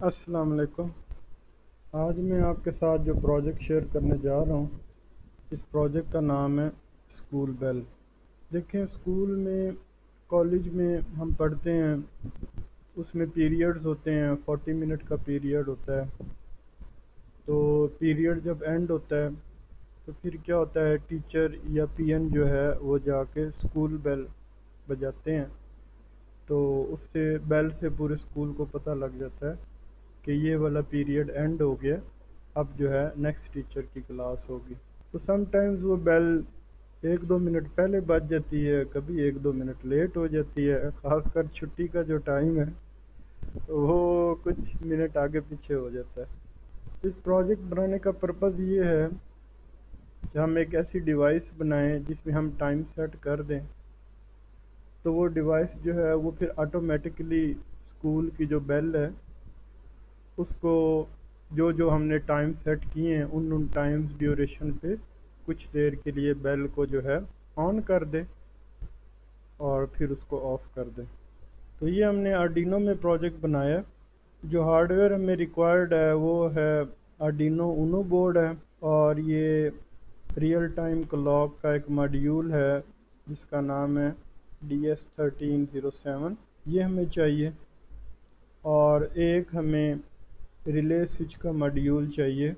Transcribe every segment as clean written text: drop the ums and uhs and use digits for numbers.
अस्सलाम वालेकुम। आज मैं आपके साथ जो प्रोजेक्ट शेयर करने जा रहा हूँ, इस प्रोजेक्ट का नाम है स्कूल बेल। देखें, स्कूल में, कॉलेज में हम पढ़ते हैं, उसमें पीरियड्स होते हैं, 40 मिनट का पीरियड होता है। तो पीरियड जब एंड होता है तो फिर क्या होता है, टीचर या पीएन जो है वो जाके स्कूल बेल बजाते हैं। तो उससे, बेल से पूरे स्कूल को पता लग जाता है कि ये वाला पीरियड एंड हो गया, अब जो है नेक्स्ट टीचर की क्लास होगी। तो समटाइम्स वो बेल 1-2 मिनट पहले बज जाती है, कभी 1-2 मिनट लेट हो जाती है। ख़ासकर छुट्टी का जो टाइम है वो कुछ मिनट आगे पीछे हो जाता है। इस प्रोजेक्ट बनाने का पर्पज़ ये है कि हम एक ऐसी डिवाइस बनाएं जिसमें हम टाइम सेट कर दें, तो वो डिवाइस जो है वो फिर ऑटोमेटिकली स्कूल की जो बेल है उसको, जो जो हमने टाइम सेट किए हैं उन उन टाइम्स ड्यूरेशन पे कुछ देर के लिए बेल को जो है ऑन कर दे और फिर उसको ऑफ़ कर दे। तो ये हमने आर्डिनो में प्रोजेक्ट बनाया है। जो हार्डवेयर हमें रिक्वायर्ड है वो है आर्डिनो ऊनो बोर्ड है, और ये रियल टाइम क्लॉक का एक मॉड्यूल है जिसका नाम है DS1307, ये हमें चाहिए। और एक हमें रिले स्विच का मॉड्यूल चाहिए,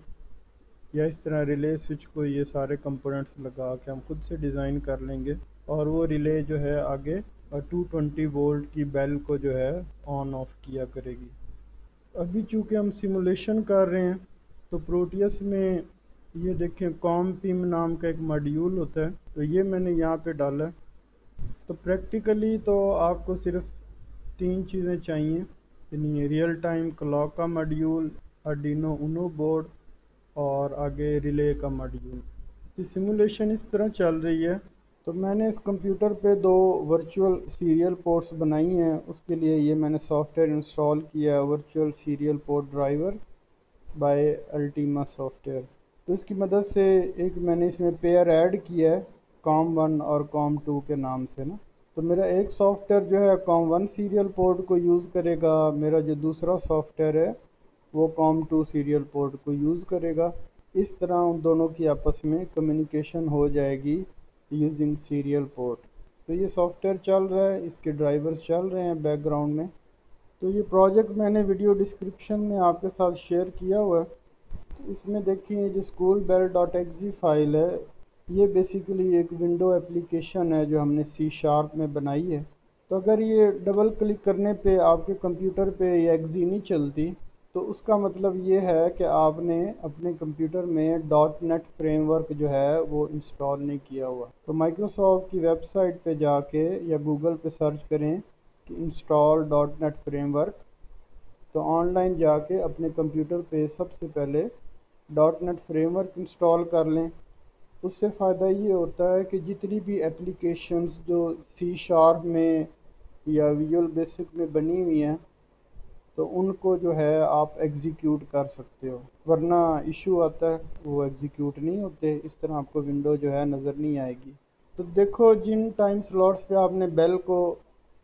या इस तरह रिले स्विच को ये सारे कंपोनेंट्स लगा के हम खुद से डिज़ाइन कर लेंगे, और वो रिले जो है आगे 220 वोल्ट की बेल को जो है ऑन ऑफ किया करेगी। अभी चूँकि हम सिमुलेशन कर रहे हैं तो प्रोटियस में ये देखें, कॉम पिम नाम का एक मॉड्यूल होता है, तो ये मैंने यहाँ पे डाला है। तो प्रैक्टिकली तो आपको सिर्फ 3 चीज़ें चाहिए, यानी रियल टाइम क्लॉक का मॉड्यूल, आर्डिनो ऊनो बोर्ड, और आगे रिले का मॉड्यूल। ये सिमुलेशन इस तरह चल रही है। तो मैंने इस कंप्यूटर पे 2 वर्चुअल सीरियल पोर्ट्स बनाई हैं। उसके लिए ये मैंने सॉफ्टवेयर इंस्टॉल किया है, virtual serial port driver by Ultima software. तो इसकी मदद से एक मैंने इसमें पेयर ऐड किया है, कॉम 1 और कॉम 2 के नाम से ना। तो मेरा एक सॉफ्टवेयर जो है कॉम 1 सीरियल पोर्ट को यूज़ करेगा, मेरा जो दूसरा सॉफ्टवेयर है वो कॉम 2 सीरियल पोर्ट को यूज़ करेगा। इस तरह उन दोनों की आपस में कम्युनिकेशन हो जाएगी यूजिंग सीरियल पोर्ट। तो ये सॉफ्टवेयर चल रहा है, इसके ड्राइवर्स चल रहे हैं बैकग्राउंड में। तो ये प्रोजेक्ट मैंने वीडियो डिस्क्रिप्शन में आपके साथ शेयर किया हुआ है। तो इसमें देखिए, जो school bell dot exe file है, ये बेसिकली एक विंडो एप्लीकेशन है जो हमने C# में बनाई है। तो अगर ये डबल क्लिक करने पे आपके कंप्यूटर पे ये एक्जी नहीं चलती, तो उसका मतलब ये है कि आपने अपने कंप्यूटर में डॉट नेट फ्रेमवर्क जो है वो इंस्टॉल नहीं किया हुआ। तो माइक्रोसॉफ्ट की वेबसाइट पे जाके या गूगल पे सर्च करें कि इंस्टॉल डॉट नेट फ्रेमवर्क। तो ऑनलाइन जाके अपने कंप्यूटर पे सबसे पहले डॉट नेट फ्रेमवर्क इंस्टॉल कर लें। उससे फ़ायदा ये होता है कि जितनी भी एप्लीकेशंस जो C# में या विजुअल बेसिक में बनी हुई हैं, तो उनको जो है आप एग्जीक्यूट कर सकते हो। वरना इशू आता है, वो एग्जीक्यूट नहीं होते, इस तरह आपको विंडो जो है नज़र नहीं आएगी। तो देखो, जिन टाइम स्लॉट्स पे आपने बेल को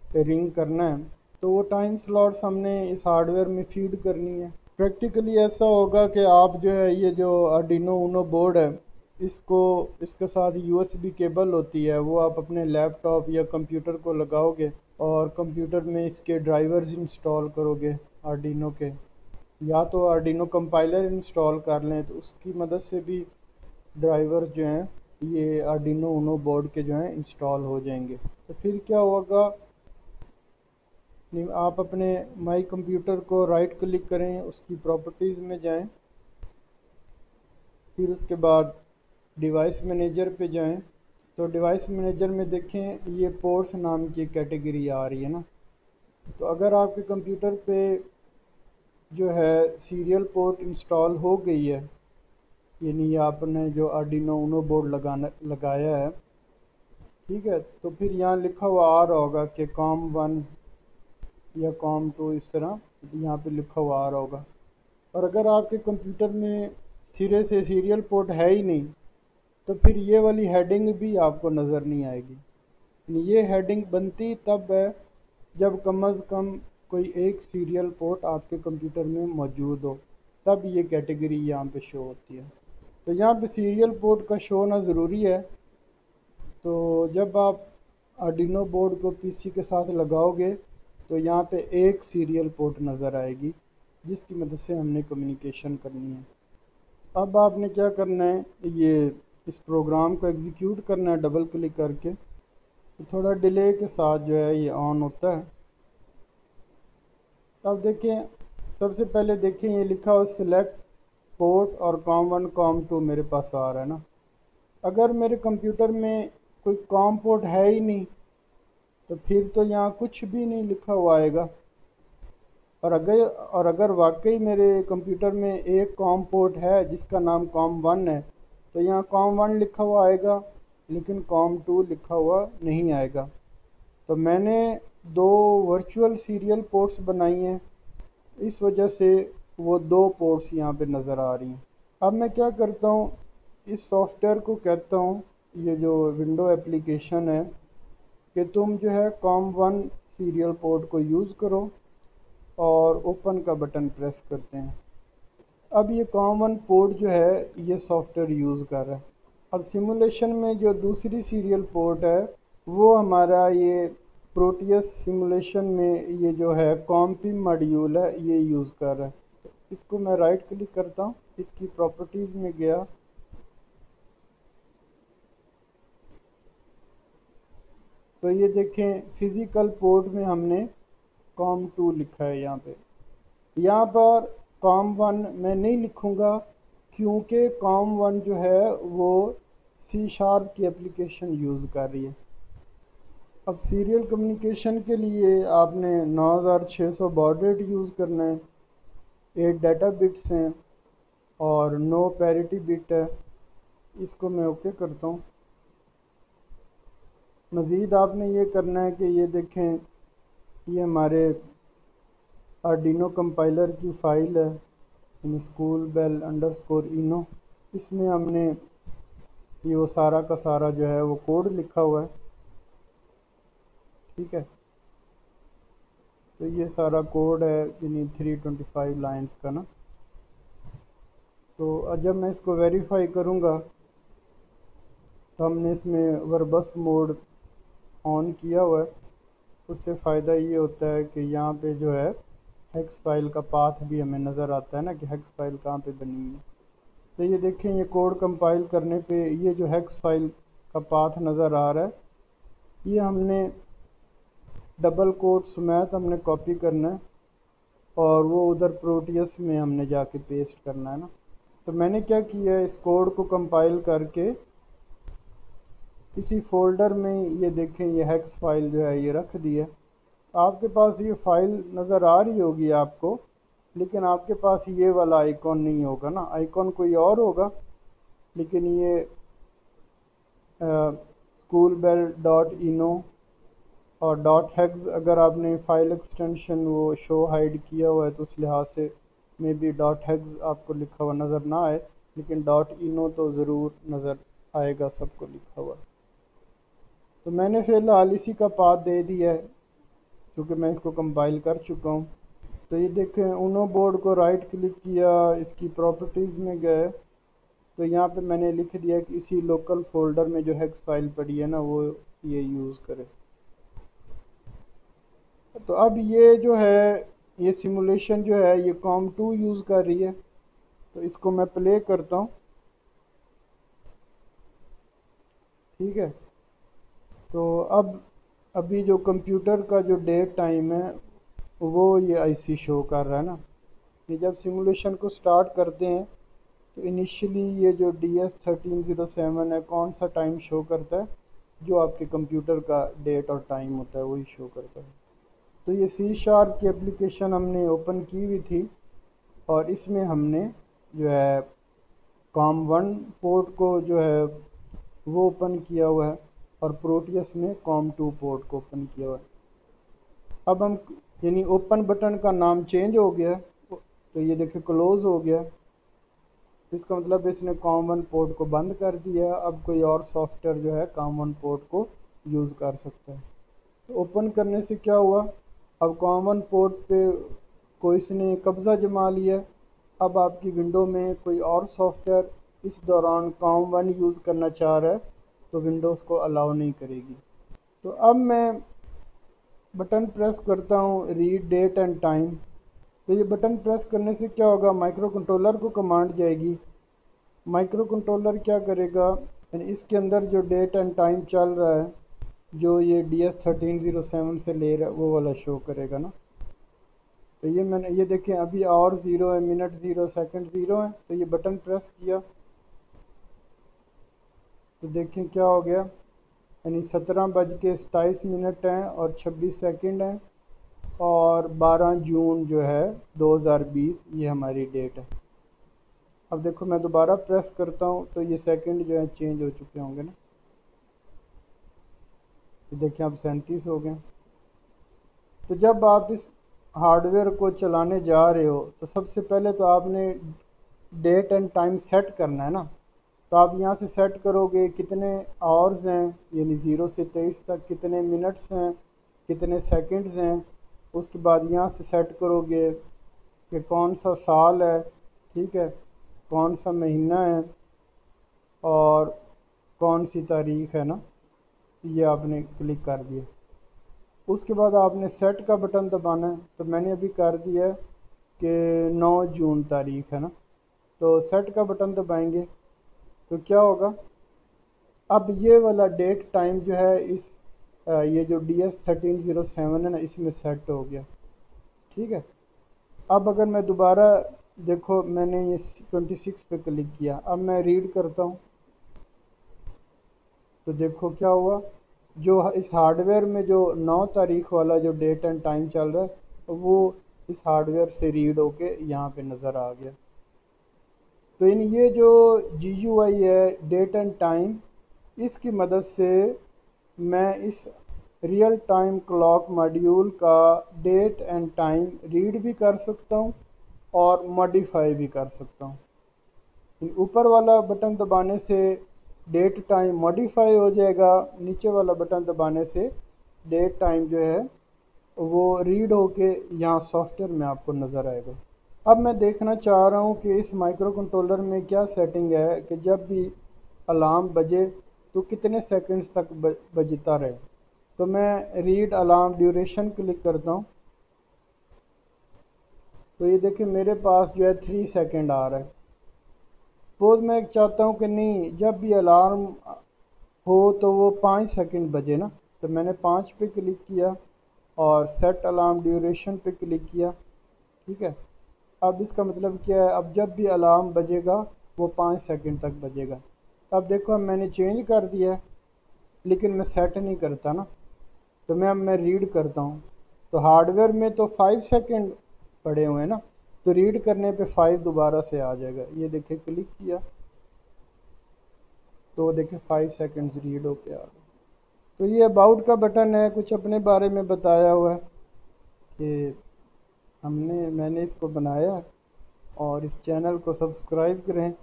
रिंग करना है, तो वो टाइम स्लॉट्स हमने इस हार्डवेयर में फीड करनी है। प्रैक्टिकली ऐसा होगा कि आप जो है, ये जो आर्डिनो ऊनो बोर्ड है, इसको, इसके साथ यूएसबी केबल होती है, वो आप अपने लैपटॉप या कंप्यूटर को लगाओगे और कंप्यूटर में इसके ड्राइवर्स इंस्टॉल करोगे आर्डिनो के। या तो आर्डिनो कंपाइलर इंस्टॉल कर लें, तो उसकी मदद से भी ड्राइवर्स जो हैं ये आर्डिनो ऊनो बोर्ड के जो हैं इंस्टॉल हो जाएंगे। तो फिर क्या होगा, आप अपने माई कंप्यूटर को राइट क्लिक करें, उसकी प्रॉपर्टीज़ में जाएं, फिर उसके बाद डिवाइस मैनेजर पे जाएं। तो डिवाइस मैनेजर में देखें, ये पोर्ट्स नाम की कैटेगरी आ रही है ना। तो अगर आपके कंप्यूटर पे जो है सीरियल पोर्ट इंस्टॉल हो गई है, यानी आपने जो आर्डिनो ऊनो बोर्ड लगाया है, ठीक है, तो फिर यहाँ लिखा हुआ आ रहा होगा कि कॉम 1 या कॉम 2, इस तरह यहाँ पे लिखा हुआ आ रहा होगा। और अगर आपके कंप्यूटर में सिरे से सीरियल पोर्ट है ही नहीं, तो फिर ये वाली हेडिंग भी आपको नज़र नहीं आएगी। ये हेडिंग बनती तब है जब कम अज़ कम कोई एक सीरियल पोर्ट आपके कंप्यूटर में मौजूद हो, तब ये कैटेगरी यहाँ पे शो होती है। तो यहाँ पे सीरियल पोर्ट का शो होना ज़रूरी है। तो जब आप आर्डिनो बोर्ड को पीसी के साथ लगाओगे तो यहाँ पे एक सीरियल पोर्ट नज़र आएगी जिसकी मदद से हमने कम्युनिकेशन करनी है। अब आपने क्या करना है, ये इस प्रोग्राम को एग्जीक्यूट करना है डबल क्लिक करके। तो थोड़ा डिले के साथ जो है ये ऑन होता है। अब देखें, सबसे पहले देखें ये लिखा हो सिलेक्ट पोर्ट और COM1 COM2 मेरे पास आ रहा है ना। अगर मेरे कंप्यूटर में कोई कॉम पोर्ट है ही नहीं तो फिर तो यहाँ कुछ भी नहीं लिखा हुआ आएगा। और अगर वाकई मेरे कंप्यूटर में एक कॉम पोर्ट है जिसका नाम COM1 है तो यहाँ COM1 लिखा हुआ आएगा, लेकिन COM2 लिखा हुआ नहीं आएगा। तो मैंने दो वर्चुअल सीरियल पोर्ट्स बनाई हैं, इस वजह से वो दो पोर्ट्स यहाँ पे नज़र आ रही हैं। अब मैं क्या करता हूँ, इस सॉफ्टवेयर को कहता हूँ, ये जो विंडो एप्लीकेशन है, कि तुम जो है COM1 सीरियल पोर्ट को यूज़ करो और ओपन का बटन प्रेस करते हैं। अब ये COM1 पोर्ट जो है ये सॉफ्टवेयर यूज़ कर रहा है। अब सिमुलेशन में जो दूसरी सीरियल पोर्ट है वो हमारा ये प्रोटियस सिमुलेशन में ये जो है COM-PIM मॉड्यूल है ये यूज़ कर रहा है। तो इसको मैं राइट क्लिक करता हूँ, इसकी प्रॉपर्टीज़ में गया, तो ये देखें फिज़िकल पोर्ट में हमने COM2 लिखा है। यहाँ पर COM1 मैं नहीं लिखूँगा क्योंकि COM1 जो है वो C# की एप्लीकेशन यूज़ कर रही है। अब सीरियल कम्युनिकेशन के लिए आपने 9600 बॉड रेट यूज़ करना है, 8 डाटा बिट्स हैं और 9 पैरिटी बिट है। इसको मैं ओके करता हूँ। मज़ीद आपने ये करना है कि ये देखें, ये हमारे आर्डिनो कंपाइलर की फ़ाइल है schoolbell_eno। इसमें हमने ये वो सारा का सारा जो है वो कोड लिखा हुआ है, ठीक है। तो ये सारा कोड है यानी 325 लाइंस का ना। तो जब मैं इसको वेरीफाई करूँगा तो हमने इसमें वर्बस मोड ऑन किया हुआ है। उससे फ़ायदा ये होता है कि यहाँ पे जो है हेक्स फाइल का पाथ भी हमें नज़र आता है ना कि हेक्स फाइल कहाँ पे बनी है। तो ये देखें, ये कोड कंपाइल करने पे ये जो हेक्स फाइल का पाथ नज़र आ रहा है, ये हमने डबल कोट समेत हमने कॉपी करना है और वो उधर प्रोटियस में हमने जाके पेस्ट करना है ना। तो मैंने क्या किया है, इस कोड को कंपाइल करके इसी फोल्डर में ये देखें ये हेक्स फाइल जो है ये रख दी है। आपके पास ये फ़ाइल नज़र आ रही होगी आपको, लेकिन आपके पास ये वाला आइकॉन नहीं होगा ना, आइकॉन कोई और होगा। लेकिन ये schoolbell.eno और .hex अगर आपने फ़ाइल एक्सटेंशन वो शो हाइड किया हुआ है तो उस लिहाज से मे बी .hex आपको लिखा हुआ नज़र ना आए, लेकिन .eno तो ज़रूर नज़र आएगा सबको लिखा हुआ। तो मैंने फ़िलहाल इसी का पाथ दे दिया है क्योंकि मैं इसको कंपाइल कर चुका हूँ। तो ये देखें, उनो बोर्ड को राइट क्लिक किया, इसकी प्रॉपर्टीज़ में गए, तो यहाँ पे मैंने लिख दिया कि इसी लोकल फोल्डर में जो हेक्स फाइल पड़ी है ना वो ये यूज़ करे। तो अब ये जो है ये सिमुलेशन जो है ये COM2 यूज़ कर रही है। तो इसको मैं प्ले करता हूँ, ठीक है। तो अब अभी जो कंप्यूटर का जो डेट टाइम है वो ये आईसी शो कर रहा है ना। ये जब सिमुलेशन को स्टार्ट करते हैं तो इनिशियली ये जो DS1307 है कौन सा टाइम शो करता है, जो आपके कंप्यूटर का डेट और टाइम होता है वही शो करता है। तो ये C# की एप्लीकेशन हमने ओपन की हुई थी और इसमें हमने जो है COM1 पोर्ट को जो है वो ओपन किया हुआ है और प्रोटियस में COM2 पोर्ट को ओपन किया हुआ है। अब हम यानी ओपन बटन का नाम चेंज हो गया, तो ये देखिए क्लोज़ हो गया। इसका मतलब इसने COM1 पोर्ट को बंद कर दिया। अब कोई और सॉफ्टवेयर जो है COM1 पोर्ट को यूज़ कर सकता है। तो ओपन करने से क्या हुआ, अब कॉमन पोर्ट पे कोई इसने कब्ज़ा जमा लिया। अब आपकी विंडो में कोई और सॉफ्टवेयर इस दौरान कॉम1 यूज़ करना चाह रहा है तो विंडोज़ को अलाउ नहीं करेगी। तो अब मैं बटन प्रेस करता हूँ रीड डेट एंड टाइम। तो ये बटन प्रेस करने से क्या होगा, माइक्रो कंट्रोलर को कमांड जाएगी। माइक्रो कंट्रोलर क्या करेगा, यानी इसके अंदर जो डेट एंड टाइम चल रहा है, जो ये DS1307 से ले रहा है वो वाला शो करेगा ना। तो ये मैंने ये देखें अभी आवर 0 है, मिनट 0, सेकंड 0 है। तो ये बटन प्रेस किया तो देखें क्या हो गया, यानी 17:27 हैं और 26 सेकंड हैं और 12 जून जो है 2020 ये हमारी डेट है। अब देखो मैं दोबारा प्रेस करता हूँ तो ये सेकंड जो है चेंज हो चुके होंगे ना। तो देखें अब 37 हो गए। तो जब आप इस हार्डवेयर को चलाने जा रहे हो तो सबसे पहले तो आपने डेट एंड टाइम सेट करना है ना। तो आप यहाँ से सेट करोगे कितने आवर्स हैं, यानी 0 से 23 तक, कितने मिनट्स हैं, कितने सेकंड्स हैं। उसके बाद यहाँ से सेट करोगे कि कौन सा साल है, ठीक है, कौन सा महीना है और कौन सी तारीख है ना। ये आपने क्लिक कर दिया। उसके बाद आपने सेट का बटन दबाना है। तो मैंने अभी कर दिया है कि 9 जून तारीख है ना। तो सेट का बटन दबाएंगे तो क्या होगा, अब ये वाला डेट टाइम जो है इस ये जो DS1307 है ना इसमें सेट हो गया, ठीक है। अब अगर मैं दोबारा देखो मैंने ये 26 पे क्लिक किया, अब मैं रीड करता हूँ तो देखो क्या हुआ, जो इस हार्डवेयर में जो 9 तारीख वाला जो डेट एंड टाइम चल रहा है वो इस हार्डवेयर से रीड होके यहाँ पे नज़र आ गया। तो इन ये जो GUI है डेट एंड टाइम, इसकी मदद से मैं इस रियल टाइम क्लॉक मॉड्यूल का डेट एंड टाइम रीड भी कर सकता हूँ और मॉडिफाई भी कर सकता हूँ। ऊपर वाला बटन दबाने से डेट टाइम मॉडिफाई हो जाएगा, नीचे वाला बटन दबाने से डेट टाइम जो है वो रीड होके यहाँ सॉफ्टवेयर में आपको नज़र आएगा। अब मैं देखना चाह रहा हूँ कि इस माइक्रो कंट्रोलर में क्या सेटिंग है कि जब भी अलार्म बजे तो कितने सेकंड्स तक बजता रहे। तो मैं रीड अलार्म ड्यूरेशन क्लिक करता हूँ तो ये देखिए मेरे पास जो है 3 सेकंड आ रहा है। सपोज मैं चाहता हूँ कि नहीं जब भी अलार्म हो तो वो 5 सेकंड बजे ना। तो मैंने 5 पे क्लिक किया और सेट अलार्म ड्यूरेशन पे क्लिक किया, ठीक है। अब इसका मतलब क्या है, अब जब भी अलार्म बजेगा वो 5 सेकंड तक बजेगा। अब देखो मैंने चेंज कर दिया है लेकिन मैं सेट नहीं करता ना। तो मैं रीड करता हूँ तो हार्डवेयर में तो 5 सेकंड पड़े हुए हैं ना, तो रीड करने पे 5 दोबारा से आ जाएगा। ये देखिए क्लिक किया तो देखिए 5 सेकंड्स रीड होके आ गए। तो ये अबाउट का बटन है, कुछ अपने बारे में बताया हुआ है कि मैंने इसको बनाया और इस चैनल को सब्सक्राइब करें।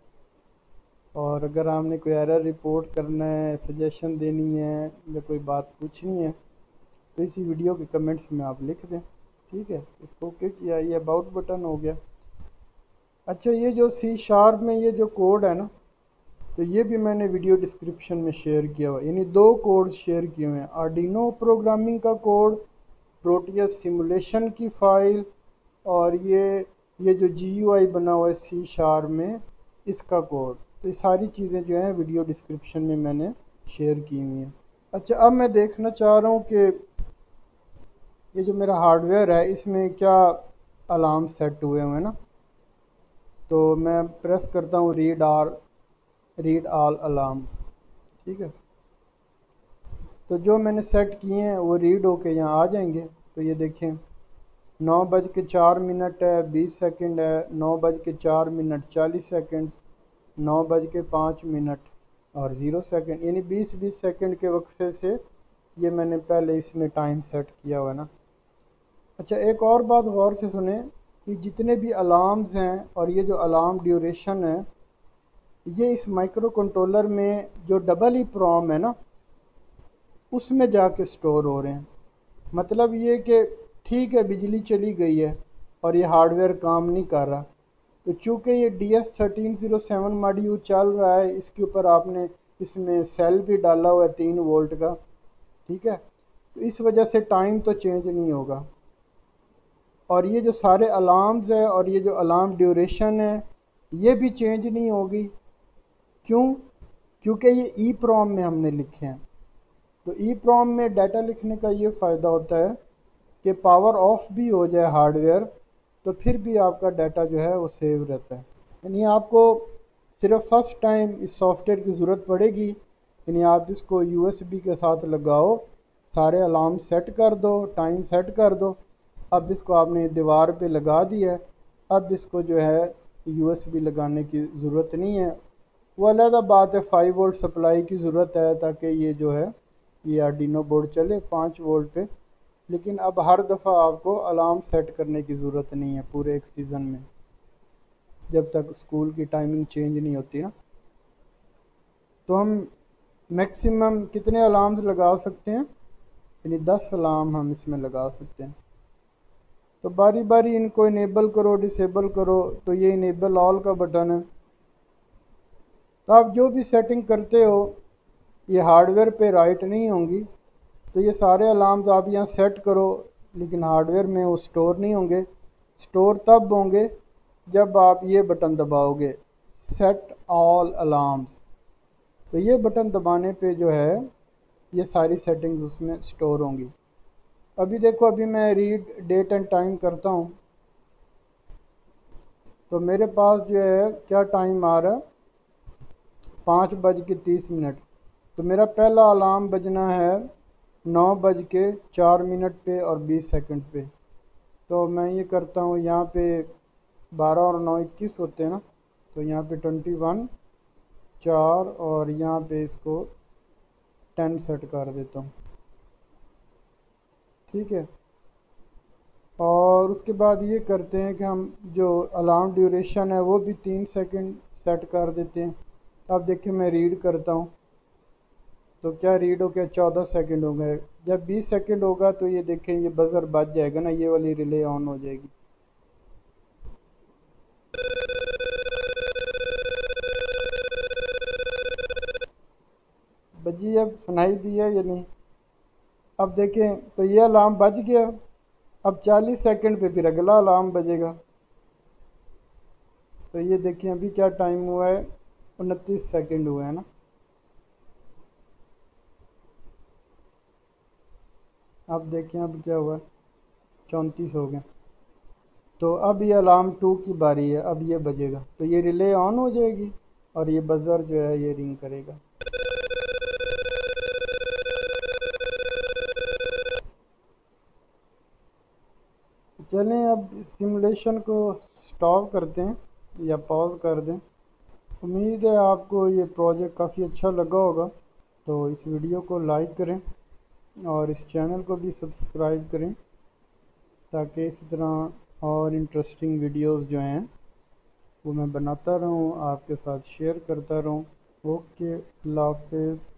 और अगर आपने कोई एरर रिपोर्ट करना है, सजेशन देनी है या कोई बात पूछनी है तो इसी वीडियो के कमेंट्स में आप लिख दें, ठीक है। इसको ओके किया, ये अबाउट बटन हो गया। अच्छा ये जो C# में ये जो कोड है ना, तो ये भी मैंने वीडियो डिस्क्रिप्शन में शेयर किया हुआ है, यानी 2 कोड शेयर किए हुए हैं, आर्डिनो प्रोग्रामिंग का कोड, प्रोटियस सिमुलेशन की फाइल और ये जो GUI बना हुआ है C# में इसका कोड। तो ये सारी चीज़ें जो हैं वीडियो डिस्क्रिप्शन में मैंने शेयर की हुई हैं। अच्छा अब मैं देखना चाह रहा हूँ कि ये जो मेरा हार्डवेयर है इसमें क्या अलार्म सेट हुए हुए हैं ना। तो मैं प्रेस करता हूँ रीड ऑल अलार्म, ठीक है। तो जो मैंने सेट किए हैं वो रीड होके यहाँ आ जाएंगे। तो ये देखें 9:04 है, 20 सेकंड है, 9:04 40 सेकंड, 9:05 और 0 सेकंड, यानी 20-20 सेकंड के वक्फे से ये मैंने पहले इसमें टाइम सेट किया हुआ है ना। अच्छा एक और बात गौर से सुने कि जितने भी अलार्म्स हैं और ये जो अलार्म ड्यूरेशन है ये इस माइक्रो कंट्रोलर में जो डबल EEPROM है ना उसमें जाके स्टोर हो रहे हैं। मतलब ये कि ठीक है बिजली चली गई है और ये हार्डवेयर काम नहीं कर रहा, तो चूँकि ये DS1307 मॉड्यूल चल रहा है, इसके ऊपर आपने इसमें सेल भी डाला हुआ है 3 वोल्ट का, ठीक है, तो इस वजह से टाइम तो चेंज नहीं होगा। और ये जो सारे अलार्म्स है और ये जो अलार्म ड्यूरेशन है ये भी चेंज नहीं होगी। क्यों? क्योंकि ये ई प्रॉम में हमने लिखे हैं। तो ई प्रॉम में डाटा लिखने का ये फ़ायदा होता है कि पावर ऑफ भी हो जाए हार्डवेयर तो फिर भी आपका डाटा जो है वो सेव रहता है। यानी आपको सिर्फ फर्स्ट टाइम इस सॉफ्टवेयर की ज़रूरत पड़ेगी, यानी आप इसको USB के साथ लगाओ, सारे अलार्म सेट कर दो, टाइम सेट कर दो। अब इसको आपने दीवार पे लगा दिया है, अब इसको जो है USB लगाने की ज़रूरत नहीं है। वो अलग बात है, 5 वोल्ट सप्लाई की ज़रूरत है ताकि ये जो है ये आर्डिनो बोर्ड चले 5 वोल्ट पे। लेकिन अब हर दफ़ा आपको अलार्म सेट करने की ज़रूरत नहीं है पूरे एक सीज़न में, जब तक स्कूल की टाइमिंग चेंज नहीं होती ना। तो हम मैक्सिमम कितने अलार्म्स लगा सकते हैं? यानी 10 अलार्म हम इसमें लगा सकते हैं। तो बारी बारी इनको इनेबल करो, डिसेबल करो। तो ये इनेबल ऑल का बटन है। तो आप जो भी सेटिंग करते हो ये हार्डवेयर पे राइट नहीं होंगी, तो ये सारे अलार्म्स आप यहाँ सेट करो, लेकिन हार्डवेयर में वो स्टोर नहीं होंगे। स्टोर तब होंगे जब आप ये बटन दबाओगे, सेट ऑल अलार्म्स। तो ये बटन दबाने पे जो है ये सारी सेटिंग्स उसमें स्टोर होंगी। अभी देखो, अभी मैं रीड डेट एंड टाइम करता हूँ तो मेरे पास जो है क्या टाइम आ रहा है, 5:30। तो मेरा पहला अलार्म बजना है 9:04 पे और 20 सेकंड पे। तो मैं ये करता हूँ, यहाँ पे 12 और 9 21 होते हैं ना, तो यहाँ पे 21 4 और यहाँ पे इसको 10 सेट कर देता हूँ, ठीक है। और उसके बाद ये करते हैं कि हम जो अलार्म ड्यूरेशन है वो भी 3 सेकंड सेट कर देते हैं। अब देखिए मैं रीड करता हूँ तो क्या रीड हो गया, 14 सेकंड हो गए। जब 20 सेकंड होगा तो ये देखें ये बजर बज जाएगा ना, ये वाली रिले ऑन हो जाएगी। बजी, अब सुनाई दिया या नहीं? अब देखें तो ये अलार्म बज गया। अब 40 सेकंड पे फिर अगला अलार्म बजेगा। तो ये देखिए अभी क्या टाइम हुआ है, 29 सेकंड हुए हैं ना। अब देखें अब क्या हुआ, 34 हो गए। तो अब ये अलार्म 2 की बारी है, अब ये बजेगा तो ये रिले ऑन हो जाएगी और ये बजर जो है ये रिंग करेगा। चलें अब सिमुलेशन को स्टॉप करते हैं या पॉज कर दें। उम्मीद है आपको ये प्रोजेक्ट काफ़ी अच्छा लगा होगा। तो इस वीडियो को लाइक करें और इस चैनल को भी सब्सक्राइब करें ताकि इसी तरह और इंटरेस्टिंग वीडियोस जो हैं वो मैं बनाता रहूं, आपके साथ शेयर करता रहूं। ओके, अल्लाह हाफिज़।